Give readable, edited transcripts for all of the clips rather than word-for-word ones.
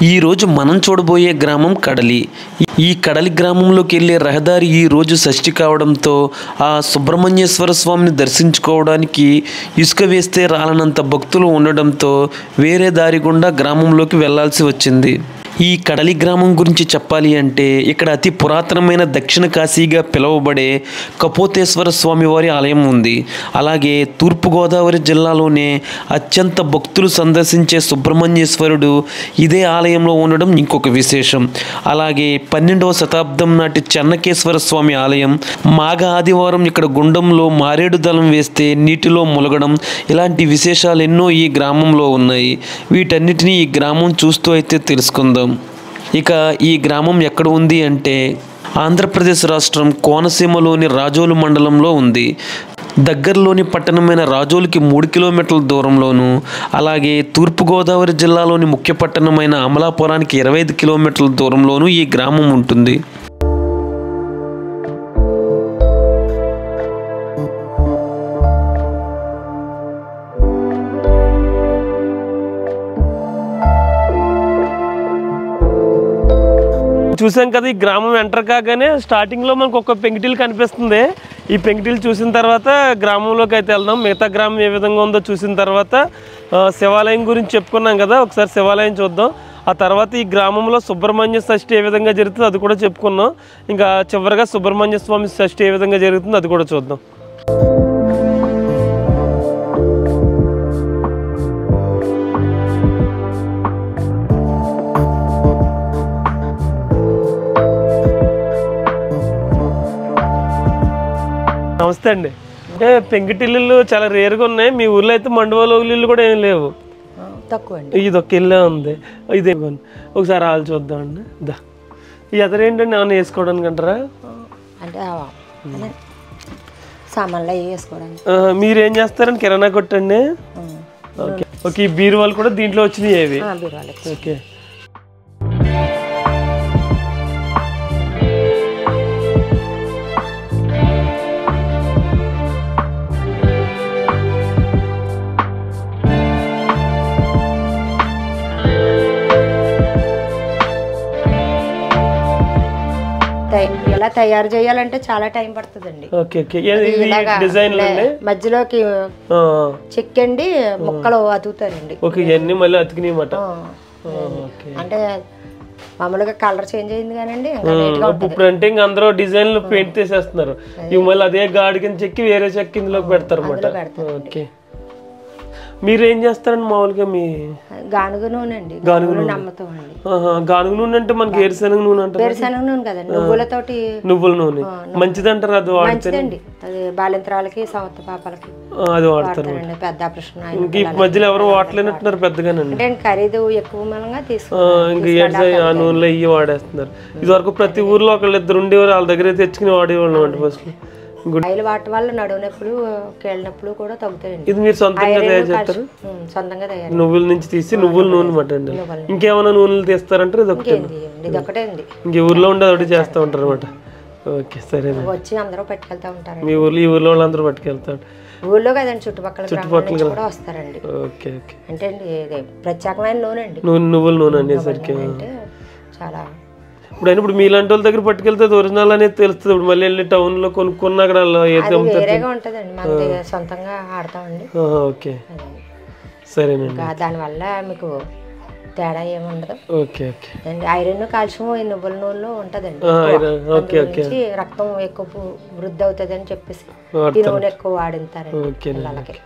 ఈరోజు మనం చూడబోయే గ్రామం కడలి. ఈ కడలి గ్రామంలోకి వెళ్ళే రహదారి ఈరోజు షష్ఠి కావడంతో ఆ సుబ్రహ్మణ్యేశ్వర స్వామిని దర్శించుకోవడానికి ఇసుక వేస్తే రాలనంత భక్తులు ఉండడంతో వేరే దారి గుండా గ్రామంలోకి వెళ్లాల్సి వచ్చింది. ఈ కడలి గ్రామం గురించి చెప్పాలి అంటే ఇక్కడ అతి పురాతనమైన దక్షిణ కాశీగా పిలువబడే కపోతేశ్వర స్వామి వారి ఆలయం ఉంది. అలాగే తూర్పుగోదావరి జిల్లాలోనే అత్యంత భక్తులు సందర్శించే సుబ్రహ్మణ్యేశ్వరుడు ఇదే ఆలయంలో ఉండడం ఇంకొక విశేషం. అలాగే 12వ శతాబ్దం నాటి చెన్నకేశ్వర స్వామి ఆలయం, మాఘ ఆదివారం ఇక్కడ గుండంలో మారేడు దళం వేస్తే నీటిలో ములగడం, ఇలాంటి విశేషాలు ఎన్నో ఈ గ్రామంలో ఉన్నాయి. వీటన్నిటినీ ఈ గ్రామం చూస్తూ అయితే తెలుసుకుందాం. ఇక ఈ గ్రామం ఎక్కడ ఉంది అంటే ఆంధ్రప్రదేశ్ రాష్ట్రం కోనసీమలోని రాజోలు మండలంలో ఉంది. దగ్గరలోని పట్టణమైన రాజోలుకి 3 కిలోమీటర్ల దూరంలోను, అలాగే తూర్పుగోదావరి జిల్లాలోని ముఖ్య పట్టణమైన అమలాపురానికి 25 కిలోమీటర్ల దూరంలోను ఈ గ్రామం ఉంటుంది. చూసాం కదా, ఈ గ్రామం ఎంటర్ కాగానే స్టార్టింగ్లో మనకు ఒక పెంకుటిల్లు కనిపిస్తుంది. ఈ పెంకుటిల్లు చూసిన తర్వాత గ్రామంలోకి అయితే వెళ్దాం. మిగతా గ్రామం ఏ విధంగా ఉందో చూసిన తర్వాత శివాలయం గురించి చెప్పుకున్నాం కదా, ఒకసారి శివాలయం చూద్దాం. ఆ తర్వాత ఈ గ్రామంలో సుబ్రహ్మణ్య షష్ఠి ఏ విధంగా జరుగుతుందో అది కూడా చెప్పుకున్నాం. ఇంకా చివరిగా సుబ్రహ్మణ్య స్వామి షష్ఠి ఏ విధంగా జరుగుతుందో అది కూడా చూద్దాం. నమస్తే అండి. అంటే పెంకుటిల్లు చాలా రేరుగా ఉన్నాయి. మీ ఊర్లో అయితే మండువాలో ఇల్లు కూడా ఏం లేవు, తక్కువ అండి. ఇది ఒక ఇల్లే ఉంది. ఇదే ఒకసారి ఆలు చూద్దాం అండి. దా ఈ ఎదరేంటండి, ఏమైనా వేసుకోవడానికి అంటారా? అంటే సామాన్లు వేసుకోవడానికి. మీరేం చేస్తారండి? కిరాణా కొట్టండి. Okay okay. ఈ బీరువాలు కూడా దీంట్లో వచ్చినాయి ఏవి? ఓకే. ఇలా తయారు చేయాలంటే చాలా టైం పడుతుందండి. మధ్యలోకి చెక్కండి, ముక్కలు అతుకుతారండి. అంటే మామూలుగా కలర్ చేంజ్ అయింది కానండి. ఇప్పుడు అంటే ఇంకా అందరూ డిజైన్లు పెయింట్ చేసేస్తున్నారు. ఇవి మళ్ళీ అదే గాడి కింద చెక్కి వేరే చెక్కి ఇందులోకి పెడతారు అన్నమాట. ఓకే. మీరు ఏం చేస్తారండి మామూలుగా? మీ గానుగ నూనె అండి. గానుగ నూనె అమ్ముతామండి. గానుగ నూనె అంటే మనకి ఏరుశనగ నూనె అంటారు. ఏరుశనగ నూనె కదండి, నువ్వులతోటి. నువ్వుల నూనె మంచిది అంటారు. అది మంచిదండి. అది బాలింత్రాలకి, సంవత్సర పాపలకి అది వాడతారు. పెద్ద ఆపరేషన్ ఈ మధ్యలో ఎవరు వాడలేనట్టున్నారు పెద్దగానండి. అంటే ఖరీదు ఎక్కువ మూలంగా తీసుకుంటారు. ఆ నూనెలో ఇవి వాడేస్తున్నారు. ఇది వరకు ప్రతి ఊర్లో ఒకళ్ళు ఇద్దరు ఉండేవారు, వాళ్ళ దగ్గర తెచ్చుకుని వాడేవాళ్ళు అంటే ఫస్ట్. ఆయిల్ వాడటం వల్ల నడువునప్పుడు, కేళ్ళనప్పుడు కూడా తగ్గుతాయండి. ఇది మీరు సొంతంగా తయారు చేస్తారు? సొంతంగా తయారు. నువ్వుల నుంచి తీసి నువ్వుల నూనె మాట అండి. ఇంకేమైనా నూనెలు తీస్తారంటారు? ఇది ఒకటే అండి. ఇంక ఊర్లో ఉండే ఒకటి చేస్తూ ఉంటారు అనమాట. ఓకే సరే. వచ్చి అందరూ పట్టుకెళ్తా ఉంటారు. మీ ఊర్లో ఈ ఊర్లో వాళ్ళందరూ పట్టుకెళ్తారు? ఊళ్ళో కదండి, చుట్టుపక్కల కూడా వస్తారండి. Okay okay. అంటే ప్రత్యేకమైన నూనె అండి, నువ్వుల నూనె అనేసరికి చాలా. ఇప్పుడు మీలాంటి వాళ్ళ దగ్గర పట్టుకెళ్తే ఒరిజినల్ అనేది తెలుస్తుంది. ఇప్పుడు మళ్ళీ వెళ్ళి టౌన్ లో కొనుక్కున్నా వేరేగా ఉంటదండి. మన సొంతంగా ఆడతామండి. ఓకే సరేనండి. దానివల్ల మీకు తేడా ఏముండదు. Okay okay. ఐరన్, కాల్షియం ఈ నువ్వుల నూనెలో ఉంటదండి. రక్తం ఎక్కువ వృద్ధి అవుతుంది అని చెప్పేసి ఈ నూనె ఎక్కువ వాడింతారండి పిల్లలకి.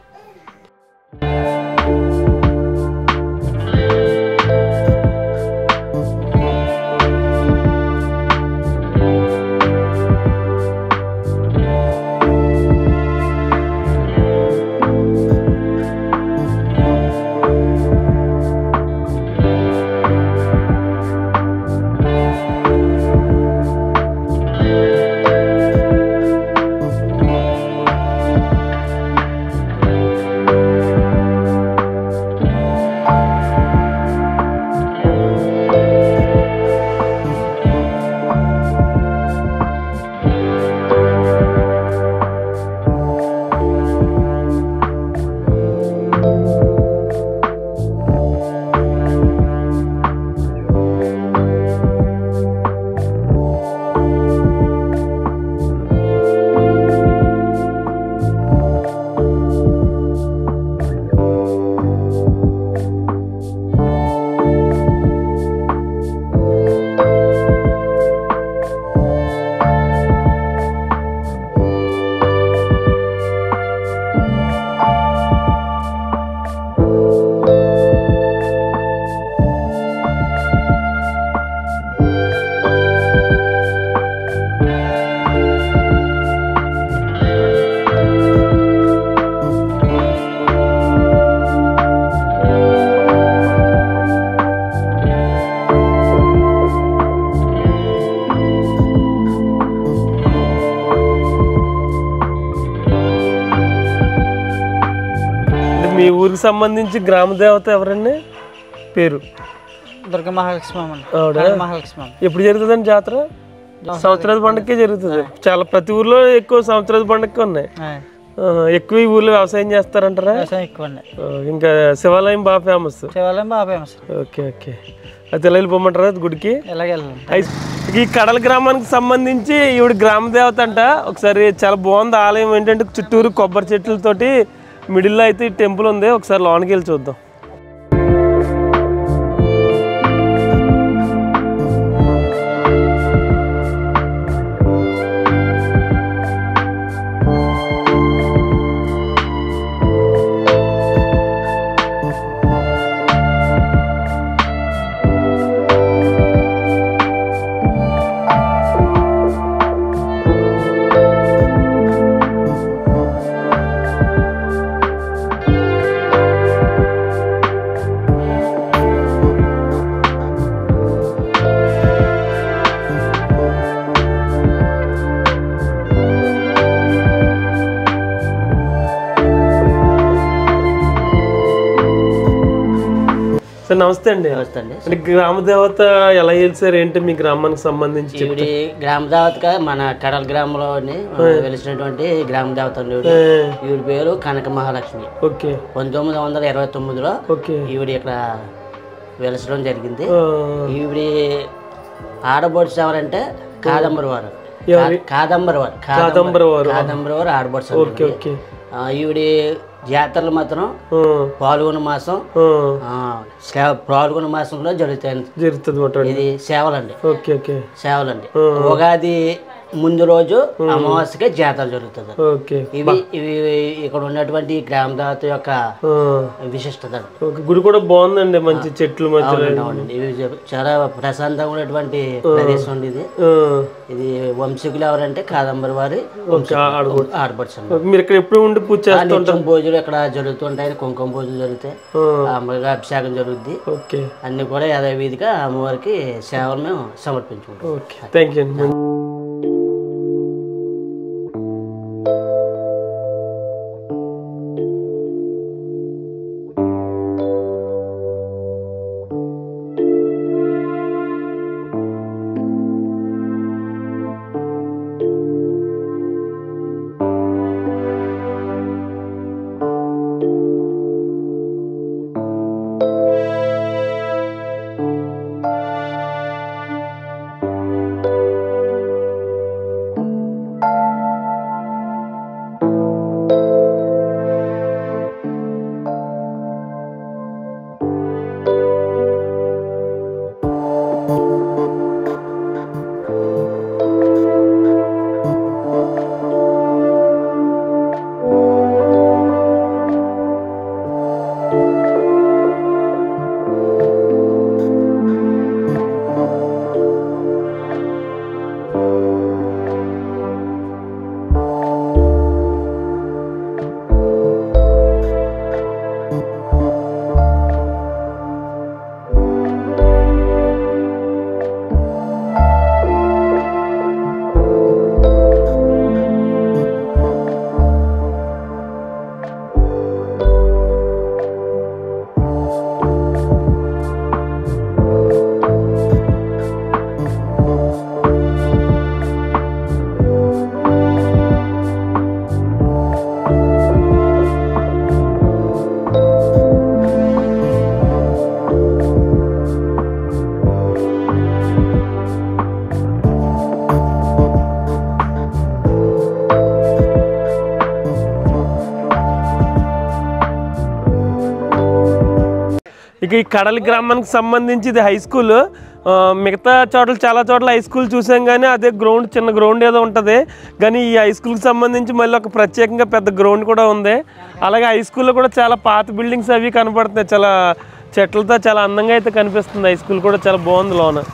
ఊరికి సంబంధించి గ్రామ దేవత ఎవరండి పేరు? దుర్గ మహాలక్ష్మి అమ్మ. మహాలక్ష్మి అమ్మ. ఎప్పుడు జరుగుతుందండి జాతర? సంవత్సరాది పండుగకే జరుగుతుంది. చాలా ప్రతి ఊర్లో ఎక్కువ సంవత్సరాది పండుగ ఉన్నాయి. ఎక్కువ ఈ ఊర్లో వ్యవసాయం చేస్తారంటారా? ఇంకా శివాలయం బాగా ఫేమస్. Okay okay. అయితే ఎలా వెళ్ళిపోమంటారా గుడికి? ఈ కడల గ్రామానికి సంబంధించి ఈవిడ గ్రామ దేవత అంట. ఒకసారి చాలా బాగుంది ఆలయం. ఏంటంటే చుట్టూరు కొబ్బరి చెట్లతోటి మిడిల్లో అయితే ఈ టెంపుల్ ఉంది. ఒకసారి లోనికి వెళ్ళి చూద్దాం. సార్ నమస్తే అండి. నమస్తే అండి. అంటే గ్రామ దేవత ఎలా సార్? ఏంటి మీ గ్రామానికి సంబంధించి? గ్రామ దేవతగా మన కడల గ్రామంలో వెలిసినటువంటి గ్రామ దేవత ఈవిడ పేరు కనక మహాలక్ష్మి. 1929లో ఈవిడ ఇక్కడ వెలసడం జరిగింది. ఈవిడ ఆడబడుచు ఎవరంటే కాదంబరి వారు ఆడబడుచు. ఈవిడ జాతరలు మాత్రం పాల్గొన మాసంలో జరుగుతుంది. ఇది సేవలండి. ఉగాది ముందు రోజు అమావాస్యకి జాతర జరుగుతుంది. ఇవి ఇక్కడ ఉన్నటువంటి గ్రామ దేవత యొక్క విశిష్టత. గుడి కూడా బాగుందండి. మంచి చెట్లు ఇవి చాలా ప్రశాంతంగా ఉన్నటువంటి ప్రదేశం అండి ఇది. ఇది వంశీకులు ఎవరంటే కాదంబరి వారి ఆడపడుచు. మీరు ఇక్కడ ఎప్పుడు ఉండి పూజ చేస్తుంటారు? పూజలు ఇక్కడ జరుగుతుంటాయి. కుంకుమ పూజలు జరుగుతాయి. అమ్మగా అభిషేకం జరుగుద్ది. అన్ని కూడా యథావిధిగా అమ్మవారికి సేవలు మేము సమర్పించుకుంటాం. Thank you. ఇక ఈ కడలి గ్రామానికి సంబంధించి ఇది హై స్కూల్. మిగతా చోట్ల చాలా చోట్ల హై స్కూల్ చూసాం కానీ అదే గ్రౌండ్ చిన్న గ్రౌండ్ ఏదో ఉంటుంది. కానీ ఈ హై స్కూల్కి సంబంధించి మళ్ళీ ఒక ప్రత్యేకంగా పెద్ద గ్రౌండ్ కూడా ఉంది. అలాగే హై స్కూల్లో కూడా చాలా పాత బిల్డింగ్స్ అవి కనపడుతున్నాయి. చాలా చెట్లతో చాలా అందంగా అయితే కనిపిస్తుంది. హై స్కూల్ కూడా చాలా బాగుంది లోన.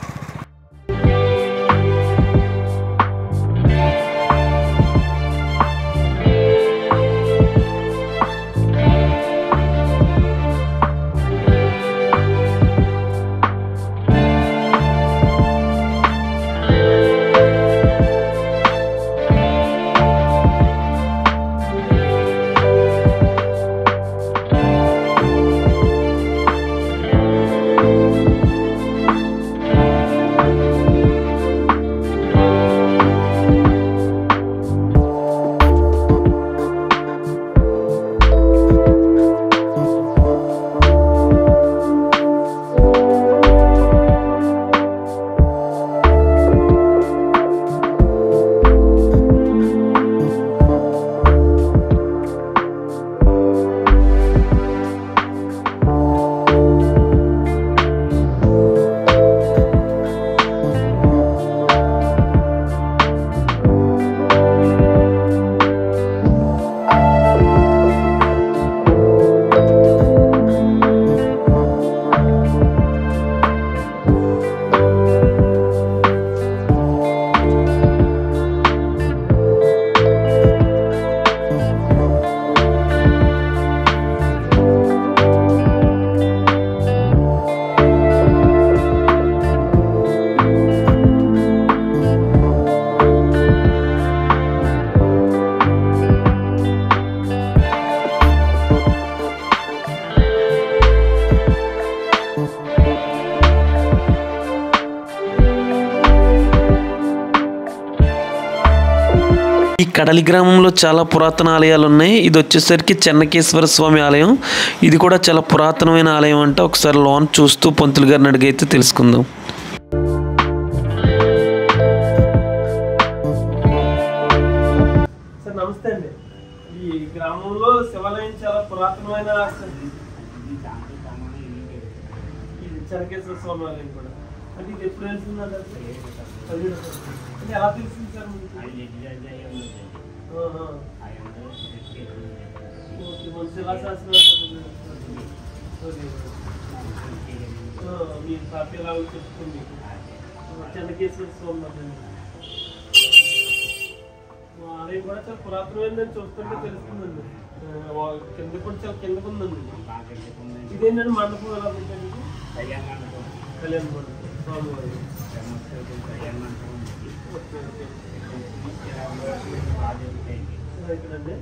ఈ కడలి గ్రామంలో చాలా పురాతన ఆలయాలు ఉన్నాయి. ఇది వచ్చేసరికి చెన్నకేశ్వర స్వామి ఆలయం. ఇది కూడా చాలా పురాతనమైన ఆలయం అంట. ఒకసారి లోన్ చూస్తూ పంతులు గారిని అడిగైతే తెలుసుకుందాం. సార్ నమస్తే అండి. ఈ గ్రామంలో శివాలయం చాలా పురాతనమైన ఇది చెన్నకేశ్వర స్వామి ఆలయం కూడా. అంటే ఇది ఎప్పుడు వెళ్తుందంటే అంటే ఎలా తెలిసింది సార్ మీకు? మన శిలాశాసనం మీ పార్టీ ఎలా చెప్తుంది చెన్నకేశ్వర స్వామి ఆలయం కూడా చాలా పురాతనమైందని చూస్తుంటే తెలుస్తుందండి. కింద కూడా చాలా కిందకు ఉందండి. ఇదేంటంటే మండపం ఎలా ఉంటుంది? కళ్యాణ మండపం స్వామివారి. ఇక్కడండి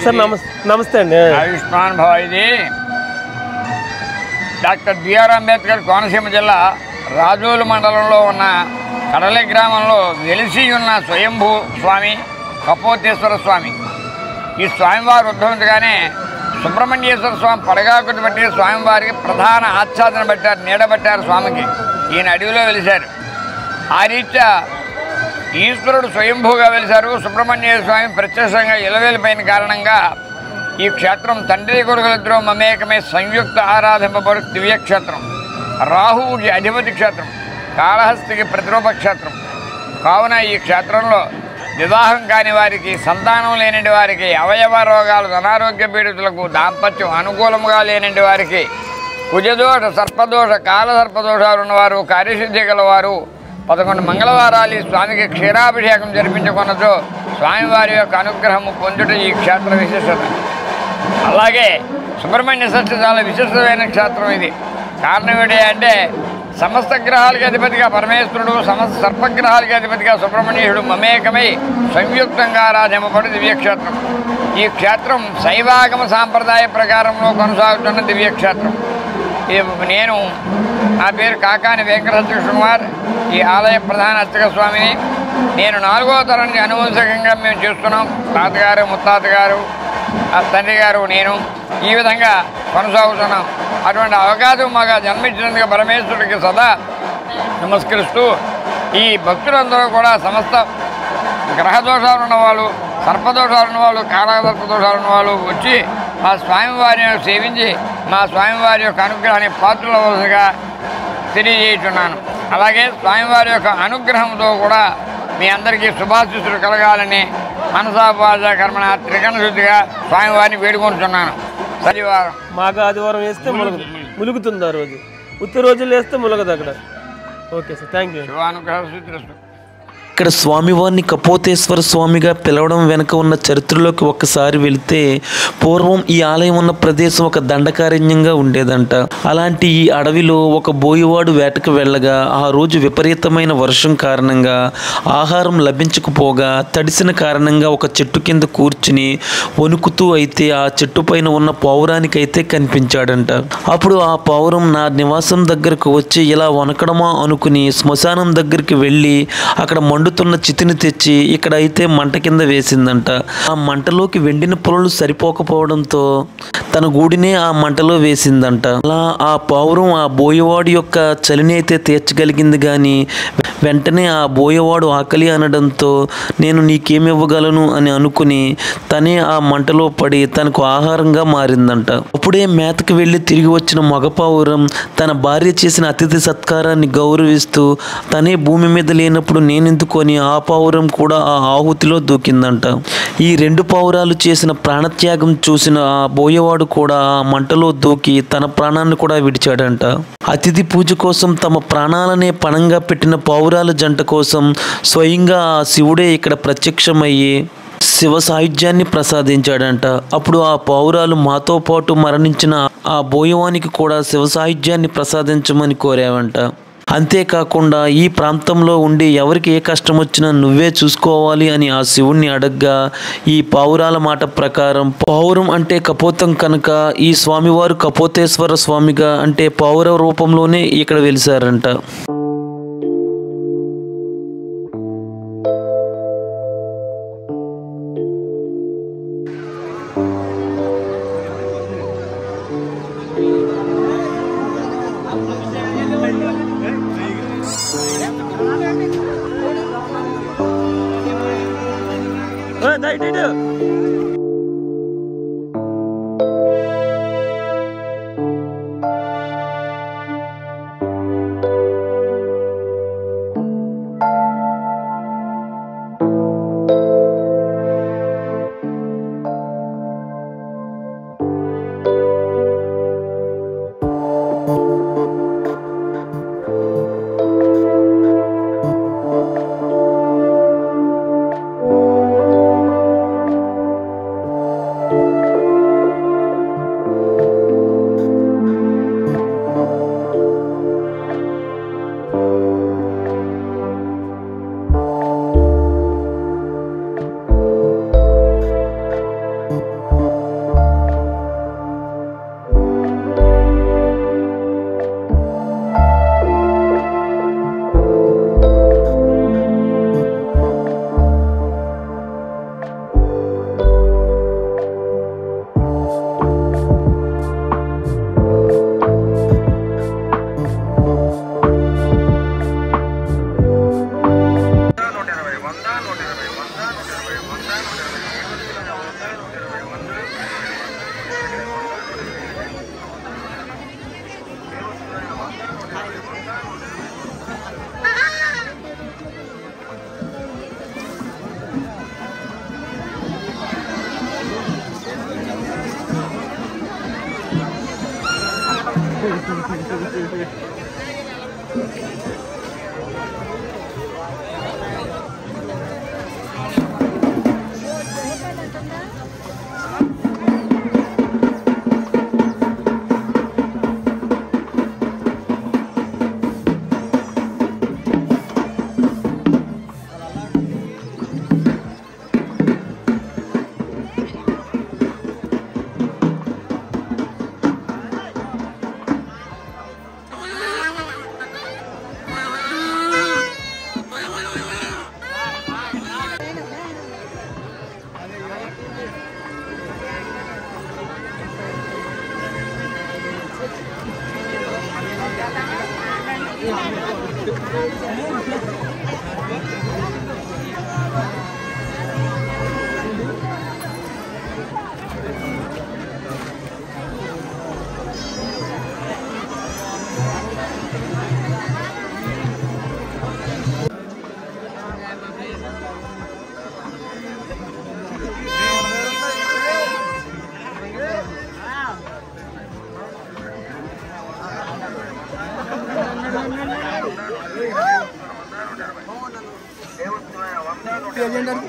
సార్ నమస్తే అండి. ఆయుష్మాన్ భవ. ఇది డాక్టర్ బిఆర్ అంబేద్కర్ కోనసీమ జిల్లా రాజోలు మండలంలో ఉన్న కడలి గ్రామంలో వెలిసి ఉన్న స్వయంభూ స్వామి కపోతేశ్వర స్వామి. ఈ స్వామివారు ఉద్భవించగానే సుబ్రహ్మణ్యేశ్వర స్వామి పడగాకుని బట్టి స్వామివారికి ప్రధాన ఆచ్ఛాదన పట్టారు, నీడబట్టారు స్వామికి. ఈయన అడవిలో వెలిశారు. ఆ రీత్యా ఈశ్వరుడు స్వయంభూగా వెలిశారు. సుబ్రహ్మణ్యేశ్వర స్వామి ప్రత్యక్షంగా ఇలవేలిపోయిన కారణంగా ఈ క్షేత్రం తండ్రి కొడుకులిద్దరూ మమేకమే సంయుక్త ఆరాధింపబడు దివ్యక్షేత్రం. రాహువుకి అధిపతి క్షేత్రం, కాళహస్తికి ప్రతిరూప క్షేత్రం. కావున ఈ క్షేత్రంలో వివాహం కాని వారికి, సంతానం లేనిటి వారికి, అవయవ రోగాలు, అనారోగ్య పీడితులకు, దాంపత్యం అనుకూలముగా లేనిటి వారికి, కుజదోష, సర్పదోష, కాలసర్పదోషాలు ఉన్నవారు, కార్యసిద్ధి గలవారు 11 మంగళవారాలు ఈ స్వామికి క్షీరాభిషేకం జరిపించుకున్నచో స్వామివారి యొక్క అనుగ్రహము పొందుట ఈ క్షేత్ర విశిష్టత. అలాగే సుబ్రహ్మణ్య షష్ఠి చాలా విశిష్టమైన క్షేత్రం ఇది. కారణం ఏంటి అంటే సమస్త గ్రహాలకి అధిపతిగా పరమేశ్వరుడు, సమస్త సర్పగ్రహాలకి అధిపతిగా సుబ్రహ్మణ్యేశ్వరుడు మమేకమై సంయుక్తంగా ఆరాధింపబడి దివ్యక్షేత్రం. ఈ క్షేత్రం శైవాగమ సాంప్రదాయ ప్రకారంలో కొనసాగుతున్న దివ్యక్షేత్రం. నా పేరు కాకాని వెంకటేశ్వర కుమార్, ఈ ఆలయ ప్రధాన అర్చక స్వామిని. నేను 4వ తరాన్ని అనువంశికంగా మేము చేస్తున్నాం. తాతగారు, ముత్తాతగారు, తండ్రి గారు, నేను ఈ విధంగా కొనసాగుతున్నాం. అటువంటి అవకాశం మాకు జన్మించినందుకు పరమేశ్వరుడికి సదా నమస్కరిస్తూ, ఈ భక్తులందరూ కూడా సమస్త గ్రహదోషాలు ఉన్నవాళ్ళు, సర్పదోషాలు ఉన్నవాళ్ళు, కాళసర్పదోషాలు ఉన్నవాళ్ళు వచ్చి మా స్వామివారిని సేవించి మా స్వామివారి యొక్క అనుగ్రహాన్ని పాత్రలవలసిగా తెలియజేస్తున్నాను. అలాగే స్వామివారి యొక్క అనుగ్రహంతో కూడా మీ అందరికీ శుభాశిస్సులు కలగాలని మనసాపాద కర్మణ త్రికరణ శుద్ధిగా స్వామివారిని వేడుకుంటున్నాను. శనివారం మాకు ఆదివారం వేస్తే ములుగుతుంది, ఆ రోజు ఉత్తి రోజులు వేస్తే ములగదు అక్కడ. Okay sir, thank you. శివానుగ్రహ శుద్ధి. ఇక్కడ స్వామివారిని కపోతేశ్వర స్వామిగా పిలవడం వెనుక ఉన్న చరిత్రలోకి ఒక్కసారి వెళితే, పూర్వం ఈ ఆలయం ఉన్న ప్రదేశం ఒక దండకారణ్యంగా ఉండేదంట. అలాంటి ఈ అడవిలో ఒక బోయవాడు వేటకు వెళ్ళగా ఆ రోజు విపరీతమైన వర్షం కారణంగా ఆహారం లభించకపోగా తడిసిన కారణంగా ఒక చెట్టు కింద కూర్చుని వణుకుతూ అయితే ఆ చెట్టు పైన ఉన్న పావురానికైతే కనిపించాడంట. అప్పుడు ఆ పావురం నా నివాసం దగ్గరకు వచ్చి ఇలా వణకడమా అనుకుని శ్మశానం దగ్గరికి వెళ్ళి అక్కడ మండుతున్న చితిని తెచ్చి ఇక్కడ అయితే మంట కింద వేసిందంట. ఆ మంటలోకి వెండిన పొలలు సరిపోకపోవడంతో తన గూడినే ఆ మంటలో వేసిందంట. అలా ఆ పావురం ఆ బోయవాడు యొక్క చలిని అయితే తీర్చగలిగింది కానీ వెంటనే ఆ బోయవాడు ఆకలి అనడంతో నేను నీకేమివ్వగలను అని అనుకుని తనే ఆ మంటలో పడి తనకు ఆహారంగా మారిందంట. అప్పుడే మేతకు వెళ్ళి తిరిగి వచ్చిన మగ పావురం తన భార్య చేసిన అతిథి సత్కారాన్ని గౌరవిస్తూ తనే భూమి మీద లేనప్పుడు నేనెందుకొని ఆ పావురం కూడా ఆ ఆహుతిలో దూకిందంట. ఈ 2 పావురాలు చేసిన ప్రాణత్యాగం చూసిన ఆ బోయవాడు కూడా ఆ మంటలో దూకి తన ప్రాణాన్ని కూడా విడిచాడంట. అతిథి పూజ కోసం తమ ప్రాణాలనే పణంగా పెట్టిన పావురాల జంట కోసం స్వయంగా ఆ శివుడే ఇక్కడ ప్రత్యక్షమయ్యి శివ సాయుధ్యాన్ని ప్రసాదించాడంట. అప్పుడు ఆ పావురాలు మాతో పాటు మరణించిన ఆ బోయవానికి కూడా శివ సాయుధ్యాన్ని ప్రసాదించమని కోరావంట. అంతేకాకుండా ఈ ప్రాంతంలో ఉండి ఎవరికి ఏ కష్టం వచ్చినా నువ్వే చూసుకోవాలి అని ఆ శివుణ్ణి అడగ్గా ఈ పావురాల మాట ప్రకారం పావురం అంటే కపోతం కనుక ఈ స్వామివారు కపోతేశ్వర స్వామిగా అంటే పావుర రూపంలోనే ఇక్కడ వెలిసారంట. ఏజెండర్